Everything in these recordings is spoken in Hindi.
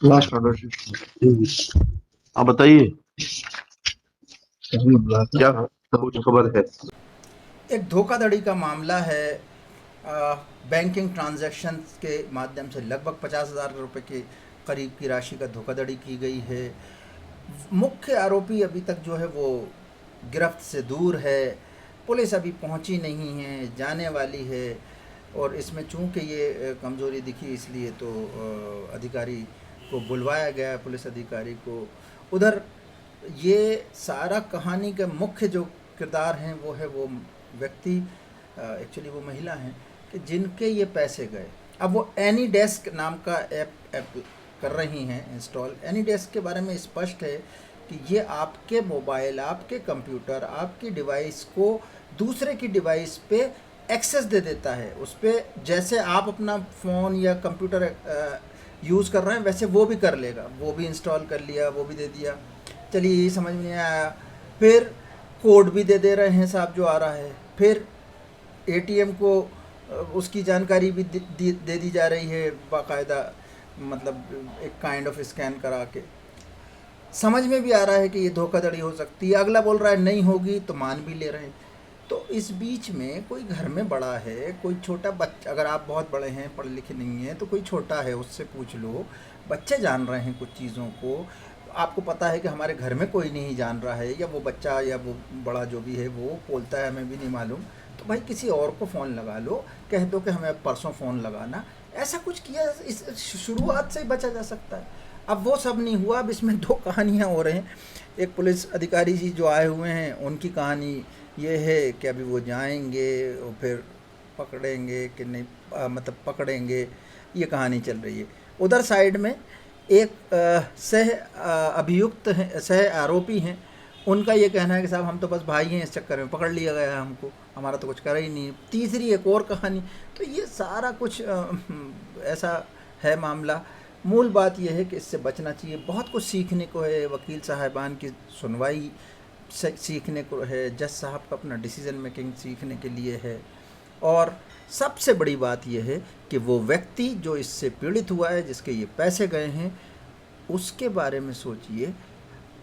Last order. आप बताइए क्या कुछ खबर है। एक धोखाधड़ी का मामला है। बैंकिंग ट्रांजैक्शंस के माध्यम से लगभग 50,000 रुपये के करीब की राशि का धोखाधड़ी की गई है। मुख्य आरोपी अभी तक जो है वो गिरफ्त से दूर है। पुलिस अभी पहुंची नहीं है, जाने वाली है। और इसमें चूंकि ये कमज़ोरी दिखी, इसलिए तो अधिकारी को बुलवाया गया, पुलिस अधिकारी को। उधर ये सारा कहानी का मुख्य जो किरदार हैं वो है वो व्यक्ति, एक्चुअली वो महिला हैं कि जिनके ये पैसे गए। अब वो एनी डेस्क नाम का ऐप कर रही हैं इंस्टॉल। एनी डेस्क के बारे में स्पष्ट है कि ये आपके मोबाइल, आपके कंप्यूटर, आपकी डिवाइस को दूसरे की डिवाइस पे एक्सेस दे देता है। उस पर जैसे आप अपना फ़ोन या कंप्यूटर यूज़ कर रहे हैं वैसे वो भी कर लेगा। वो भी इंस्टॉल कर लिया, वो भी दे दिया। चलिए ये समझ में नहीं आया। फिर कोड भी दे रहे हैं साहब जो आ रहा है। फिर एटीएम को उसकी जानकारी भी दे दी जा रही है बाकायदा, मतलब एक काइंड ऑफ स्कैन करा के। समझ में भी आ रहा है कि ये धोखाधड़ी हो सकती है। अगला बोल रहा है नहीं होगी, तो मान भी ले रहे हैं। तो इस बीच में कोई घर में बड़ा है, कोई छोटा बच्चा, अगर आप बहुत बड़े हैं, पढ़े लिखे नहीं हैं, तो कोई छोटा है उससे पूछ लो। बच्चे जान रहे हैं कुछ चीज़ों को। आपको पता है कि हमारे घर में कोई नहीं जान रहा है, या वो बच्चा या वो बड़ा जो भी है वो बोलता है हमें भी नहीं मालूम, तो भाई किसी और को फ़ोन लगा लो, कह दो कि हमें परसों फ़ोन लगाना। ऐसा कुछ किया, इस शुरुआत से ही बचा जा सकता है। अब वो सब नहीं हुआ। अब इसमें दो कहानियाँ हो रही हैं। एक पुलिस अधिकारी जी जो आए हुए हैं उनकी कहानी ये है कि अभी वो जाएंगे और फिर पकड़ेंगे कि नहीं, मतलब पकड़ेंगे, ये कहानी चल रही है। उधर साइड में एक सह अभियुक्त हैं, सह आरोपी हैं। उनका ये कहना है कि साहब हम तो बस भाई हैं, इस चक्कर में पकड़ लिया गया है हमको, हमारा तो कुछ करा ही नहीं है। तीसरी एक और कहानी। तो ये सारा कुछ ऐसा है मामला। मूल बात यह है कि इससे बचना चाहिए। बहुत कुछ सीखने को है। वकील साहबान की सुनवाई सीखने को है, जज साहब का अपना डिसीज़न मेकिंग सीखने के लिए है। और सबसे बड़ी बात यह है कि वो व्यक्ति जो इससे पीड़ित हुआ है, जिसके ये पैसे गए हैं, उसके बारे में सोचिए।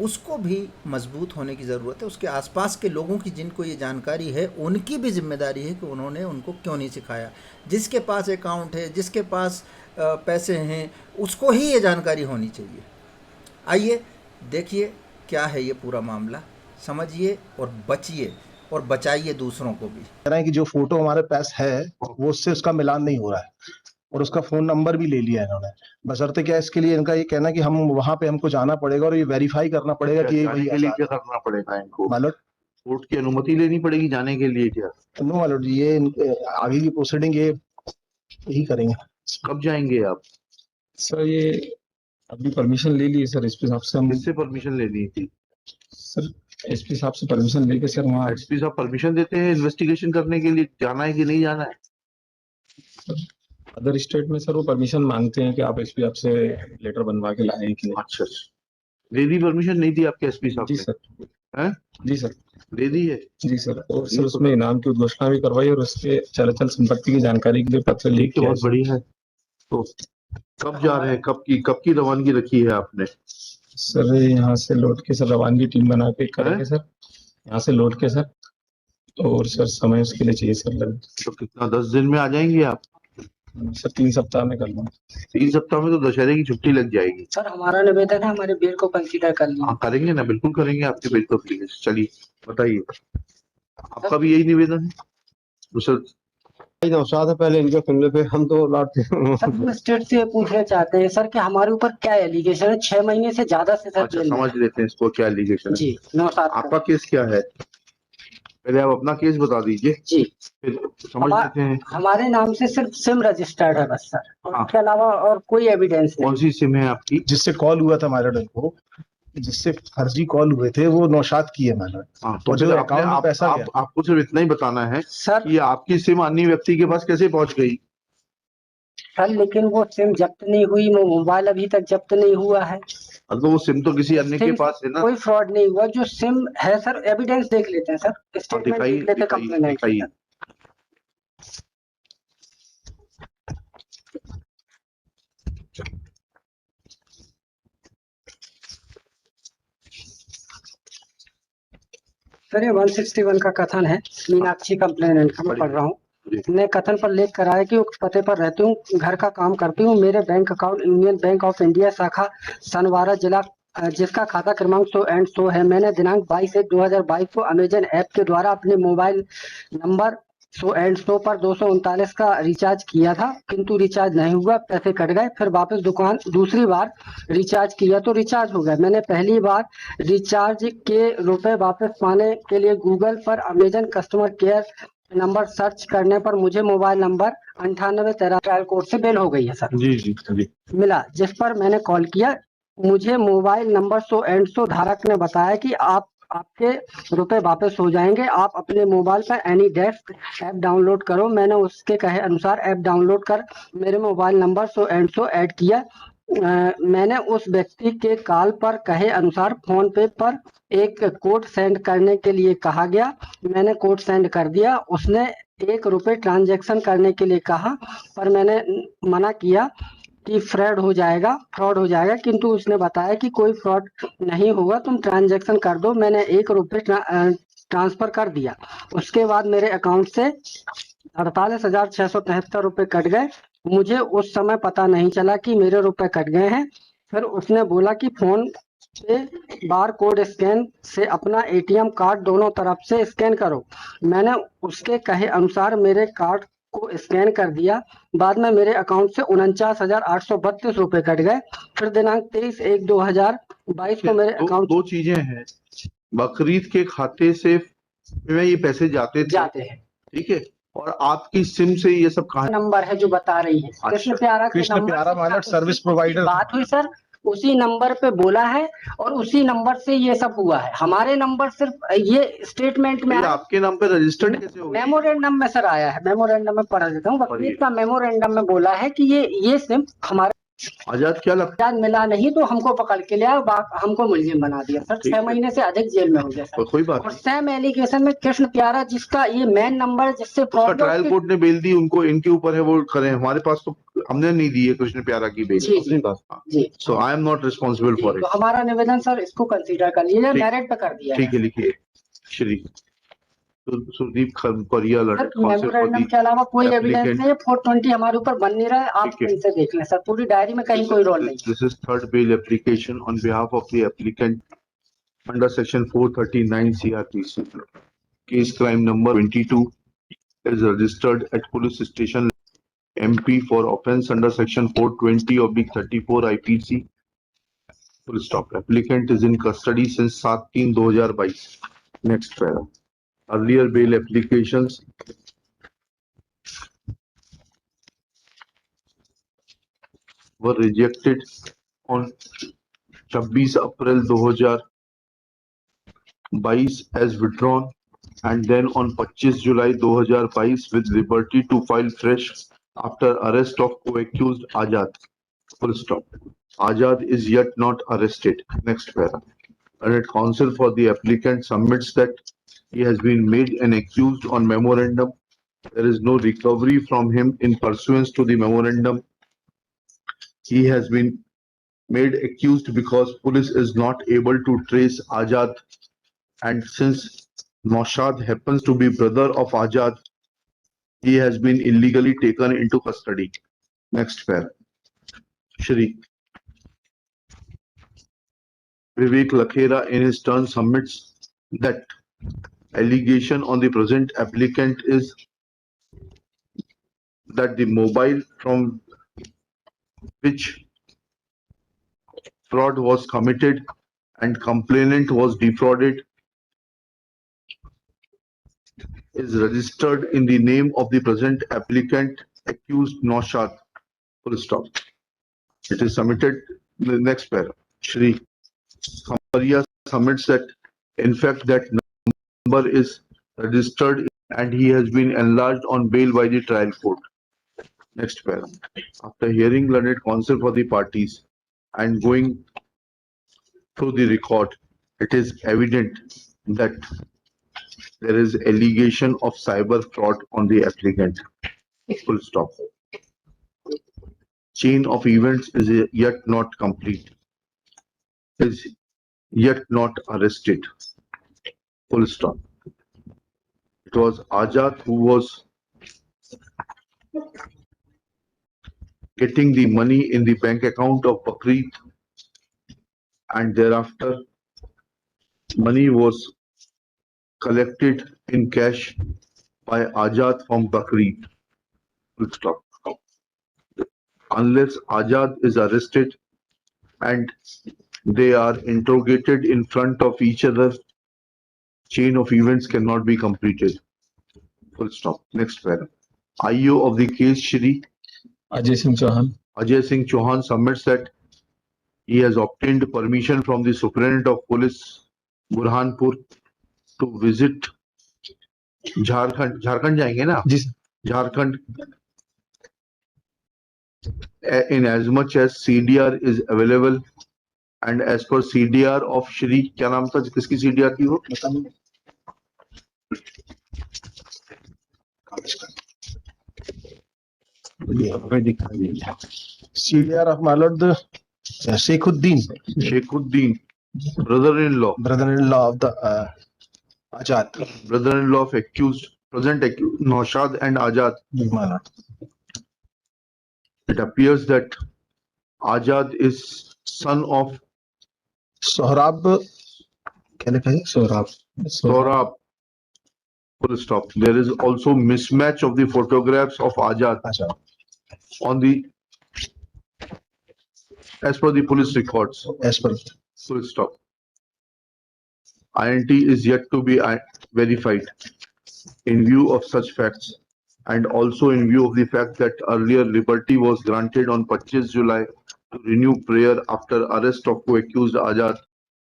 उसको भी मजबूत होने की ज़रूरत है। उसके आसपास के लोगों की, जिनको ये जानकारी है, उनकी भी जिम्मेदारी है कि उन्होंने उनको क्यों नहीं सिखाया। जिसके पास अकाउंट है, जिसके पास पैसे हैं, उसको ही ये जानकारी होनी चाहिए। आइए देखिए क्या है ये पूरा मामला, समझिए और बचिए और बचाइए दूसरों को भी। कह रहे हैं कि जो फोटो हमारे पास है वो उससे उसका मिलान नहीं हो रहा है, और उसका फोन नंबर भी ले लिया है इन्होंने। बशर्ते क्या, इसके लिए इनका ये कहना कि हम वहां पे हमको जाना पड़ेगा और ये वेरीफाई करना पड़ेगा कि ये जाने के लिए क्या करना पड़ेगा इनको? मालूम, कोर्ट की अनुमति लेनी पड़ेगी जाने के लिए क्या? नो मालूम जी, ये आगे की प्रोसीडिंग ये यही करेंगे। कब जाएंगे आप? सर ये अभी परमिशन ले ली है सर एसपी साहब से। हम किससे परमिशन लेनी थी? सर एसपी साहब से परमिशन लेके सर वहाँ एसपी साहब परमिशन देते हैं इन्वेस्टिगेशन करने के लिए, जाना है कि नहीं जाना है? अदर स्टेट में सर वो परमिशन मांगते हैं कि आप एसपी साहब से लेटर बनवा के लाएं कि नहीं। अच्छा, दे दी परमिशन? नहीं दी आपके एसपी साहब जी ने? सर, हैं? जी सर, दे दी है? जी सर। और सर उसमें इनाम की उद्घोषणा भी करवाई और उसके चल संपत्ति की जानकारी के लिए पत्र लीक किया। बहुत बढ़िया है। तो कब जा रहे हैं, कब की रवानगी रखी है आपने? सर यहाँ से लौट के सर रवानगी टीम बना के करेंगे सर, यहाँ से लौट के सर। और सर समय उसके लिए चाहिए सर लग। तो कितना, 10 दिन में आ जाएंगे आप? सर 3 सप्ताह में कर लूँ। 3 सप्ताह में तो दशहरे की छुट्टी लग जाएगी। सर हमारा निवेदन है, हमारे बेल को कंसीडर कर लीजिए। हाँ करेंगे ना, बिल्कुल करेंगे आपके बेल को प्लीज। चलिए बताइए, आपका भी यही निवेदन है? है पहले इनके फिल्म पे हम तो लौटते हैं। सर हम स्टेट से पूछना चाहते हैं सर कि हमारे ऊपर क्या एलिगेशन है? 6 महीने से ज्यादा से सर अच्छा, समझ लेते हैं इसको क्या एलिगेशन है। जी 9/7 आपका केस क्या है? पहले आप अपना केस बता दीजिए, जी फिर समझ लेते हैं। हमारे नाम से सिर्फ सिम रजिस्टर्ड है बस सर, उसके अलावा और कोई एविडेंस नहीं। कौन सी सिम है आपकी? जिससे कॉल हुआ था मैडम को, जिससे फर्जी कॉल हुए थे, वो नौशाद की है मैडम। हाँ, तो जो अकाउंट में पैसा गया, आपको सिर्फ इतना ही बताना है सर कि आपकी सिम अन्य व्यक्ति के पास कैसे पहुंच गई। सर लेकिन वो सिम जब्त नहीं हुई, वो मोबाइल अभी तक जब्त नहीं हुआ है। तो वो सिम तो किसी अन्य के पास है ना। कोई फ्रॉड नहीं हुआ। जो सिम है सर, एविडेंस देख लेते हैं सर, स्टेटमेंट देख लेते हैं कंप्लेनेंट का। सर ये 161 का कथन है, मीनाक्षी कंप्लेनेंट का मैं पढ़ रहा हूँ। मैं कथन पर लेख कराया कि उक्त पते पर रहती हूँ, घर का काम करती हूँ। मेरे bank account union bank of India शाखा सनवारा जिला, जिसका खाता क्रमांक 100 है। मैंने दिनांक 22/1/2022 को अमेजन ऐप के द्वारा अपने मोबाइल नंबर 100 पर 239 का रिचार्ज किया था, किंतु रिचार्ज नहीं हुआ, पैसे कट गए। फिर वापस दूसरी बार रिचार्ज किया तो रिचार्ज हो गया। मैंने पहली बार रिचार्ज के रुपए वापस पाने के लिए गूगल पर Amazon customer care number search करने पर मुझे मोबाइल नंबर 9813 ट्रायल कोड से बिल हो गई है सर, जी मिला, जिस पर मैंने कॉल किया। मुझे मोबाइल नंबर 100 धारक ने बताया कि आपके रुपए वापस हो जाएंगे, आप अपने मोबाइल पर एनी डेस्क ऐप डाउनलोड करो। मैंने उसके कहे अनुसार ऐप डाउनलोड कर मेरे मोबाइल नंबर 100 ऐड किया। मैंने उस व्यक्ति के कॉल पर कहे अनुसार फोन पे पर एक कोड सेंड करने के लिए कहा गया। मैंने कोड सेंड कर दिया। उसने ₹1 ट्रांजैक्शन करने के लिए कहा, पर मैंने मना किया कि फ्रॉड हो जाएगा, किंतु उसने बताया कि कोई फ्रॉड नहीं होगा, तुम ट्रांजैक्शन कर दो। मैंने ₹1 ट्रांसफर कर दिया। उसके बाद मेरे अकाउंट से 48,673 रुपए कट गए। मुझे उस समय पता नहीं चला कि मेरे रुपए कट गए हैं। फिर उसने बोला कि फोन पे बार कोड स्कैन से अपना एटीएम कार्ड दोनों तरफ से स्कैन करो। मैंने उसके कहे अनुसार मेरे कार्ड को स्कैन कर दिया। बाद में मेरे अकाउंट से 49,832 रुपए कट गए। फिर दिनांक 23/1/2022 को मेरे अकाउंट दो चीजें हैं। बकरीद के खाते से में ये पैसे जाते हैं, ठीक है, और आपकी सिम से ये सब कहां नंबर है जो बता रही है कृष्ण प्यारा के कृष्ण नंबर प्यारा से माइनर सर्विस प्रोवाइडर बात हुई सर, उसी नंबर पे बोला है और उसी नंबर से ये सब हुआ है। हमारे नंबर सिर्फ ये स्टेटमेंट में ये आया, आपके नाम पे रजिस्टर्ड कैसे हो गया? मेमोरेंडम में सर आया है। मेमोरेंडम में पढ़ देता हूँ। वकील का मेमोरेंडम में बोला है कि ये सिम हमारे आजाद क्या लगता आजाद मिला नहीं तो हमको पकड़ के लिया, हमको मुलजिम बना दिया सर। 6 महीने से अधिक जेल में हो गया सर। कोई बात और नहीं। सेम एलिगेशन में कृष्ण प्यारा, जिसका ये मेन नंबर जिससे फ्रॉड ट्रायल कोर्ट ने बेल दी, उनको इनके ऊपर है, वो करें। हमारे पास तो हमने नहीं दी है कृष्ण प्यारा की बेल। जी, so I am not responsible for to it. हमारा निवेदन सर इसको कंसीडर कर लीजिए, मेरिट पे कर दिया ठीक है, लिखिए। श्री सुदीप खरपरिया मेमोरेंडम के अलावा कोई एविडेंस नहीं है। 420 हमारे ऊपर बन नहीं रहा है, आप इनसे देख लें सर, पूरी डायरी में कहीं कोई रोल नहीं। This is third bail application on behalf of the applicant under section 439 CRPC. Case crime number 22 is registered at police station MP for offence under section 420/34 IPC. Full stop. Applicant is in custody since 7/3/2022. Next paragraph. Earlier bail applications were rejected on 26 April 2022 as withdrawn, and then on 25 July 2022 with liberty to file fresh after arrest of co-accused Azad. Full stop. Azad is yet not arrested. Next paragraph. And counsel for the applicant submits that he has been made an accused on memorandum. There is no recovery from him in pursuance to the memorandum. He has been made accused because police is not able to trace Azad, and since Naushad happens to be brother of Azad, he has been illegally taken into custody. Next paragraph. Shri Vivek Lakhera in his turn submits that allegation on the present applicant is that the mobile from which fraud was committed and complainant was defrauded is registered in the name of the present applicant accused Naushad. Full stop. It is submitted in the next paragraph. Shri Kamaria submits that in fact that number is registered and he has been enlarged on bail by the trial court. Next paragraph. After hearing learned counsel for the parties and going through the record, it is evident that there is allegation of cyber fraud on the applicant. Full stop. Chain of events is yet not complete. Is yet not arrested. full stop. It was Azad who was getting the money in the bank account of Bakri, and thereafter money was collected in cash by Azad from Bakri. Full stop. Unless Azad is arrested and they are interrogated in front of each other, chain of events cannot be completed. Full stop. Next paragraph. IO of the case, Shri Ajay Singh Chauhan. Ajay Singh Chauhan submits that he has obtained permission from the Superintendent of Police, Burhanpur, to visit Jharkhand. Jharkhand जाएंगे ना? जी sir. Jharkhand, in as much as CDR is available, and as per CDR of Shri, क्या नाम था किसकी CDR थी वो? CDR of my lord Sheikhuddin, Sheikhuddin, brother-in-law of the Azad. brother-in-law of accused, present accused, Naushad and Azad. My lord. It appears that Azad is son of Sohrab, क्या लिखा है? Saurabh. Full stop. There is also mismatch of the photographs of Azad अच्छा. on the, as per the police records. As per Full stop. INT is yet to be verified. In view of such facts, and also in view of the fact that earlier liberty was granted on 25 July to renew prayer after arrest of co-accused Azad,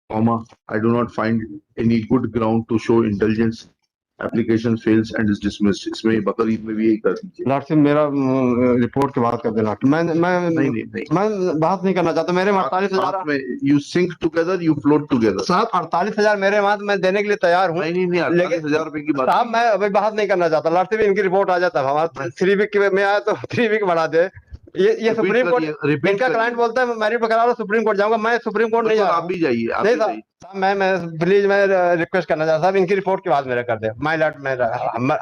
I do not find any good ground to show indulgence. Application fails and is dismissed. इसमें बकरीद में भी यही कर दीजिए. लॉर्ड साहब मेरा रिपोर्ट के बाद कर देना. मैं बात नहीं करना चाहता. मेरे 48,000 You sink together, you float together. साहब 48,000 मेरे वहां मैं देने के लिए तैयार हूँ. नहीं 48,000 रुपए की बात. साहब मैं अभी बात नहीं करना चाहता. लॉर्ड साहब इनकी रिपोर्ट आ जाता है हमारा 3 वीक में आया तो 3 वीक बढ़ा दे. ये सुप्रीम कोर्ट, इनका क्लाइंट बोलता है मैरिट पर करा लो, सुप्रीम कोर्ट जाऊंगा. मैं सुप्रीम कोर्ट नहीं जा रहा. आप भी जाइए. नहीं साहब, मैं प्लीज मैं रिक्वेस्ट करना चाहता. साहब इनकी रिपोर्ट के बाद मेरा कर दे. माय लॉर्ड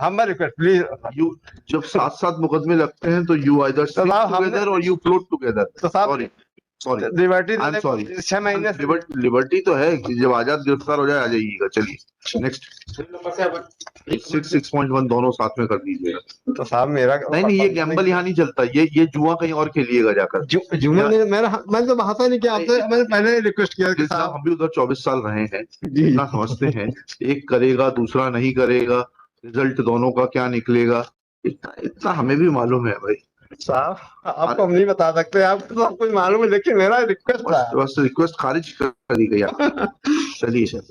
हम रिक्वेस्ट प्लीज. यू जब साथ मुकदमे लगते हैं तो यू आइदर सिंक टुगेदर और यू फ्लोट टुगेदर. तो साहब sorry liberty, I am sorry. 6 महीने लिबर्टी तो है कि जब आजाद गिरफ्तार हो जाए आ जाइएगा. चलिए नेक्स्ट. 6.1 दोनों साथ में कर दीजिएगा. तो साहब मेरा नहीं ये गैम्बल यहाँ नहीं चलता. ये जुआ कहीं और खेलिएगा जाकर. जुम्मन मैंने तो बात नहीं किया आपसे. मैंने पहले रिक्वेस्ट किया कि साहब हम भी उधर 24 साल रहे हैं, जी इतना समझते हैं. एक करेगा दूसरा नहीं करेगा, रिजल्ट दोनों का क्या निकलेगा इतना हमें भी मालूम है भाई. साहब आपको हम नहीं बता सकते. आपको सब कुछ मालूम है, लेकिन मेरा रिक्वेस्ट था. बस रिक्वेस्ट खारिज कर दी गई. चलिए सर,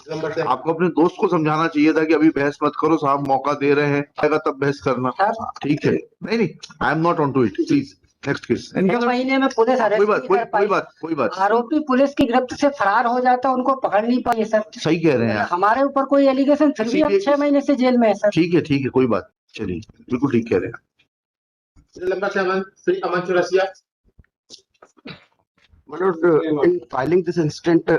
आपको अपने दोस्त को समझाना चाहिए था कि अभी बहस मत करो, साहब मौका दे रहे हैं, आएगा तब बहस करना. ठीक है. नहीं I am not on to it. Please next case. 6 महीने में पुलिस अरेस्ट कोई बात. आरोपी पुलिस की गिरफ्त से फरार हो जाता है, उनको पकड़ नहीं पाई सर. सही कह रहे हैं. हमारे ऊपर कोई एलिगेशन, फिर भी हम 6 महीने से जेल में है सर. ठीक है कोई बात. चलिए बिल्कुल ठीक कह रहे हैं. in filing this instant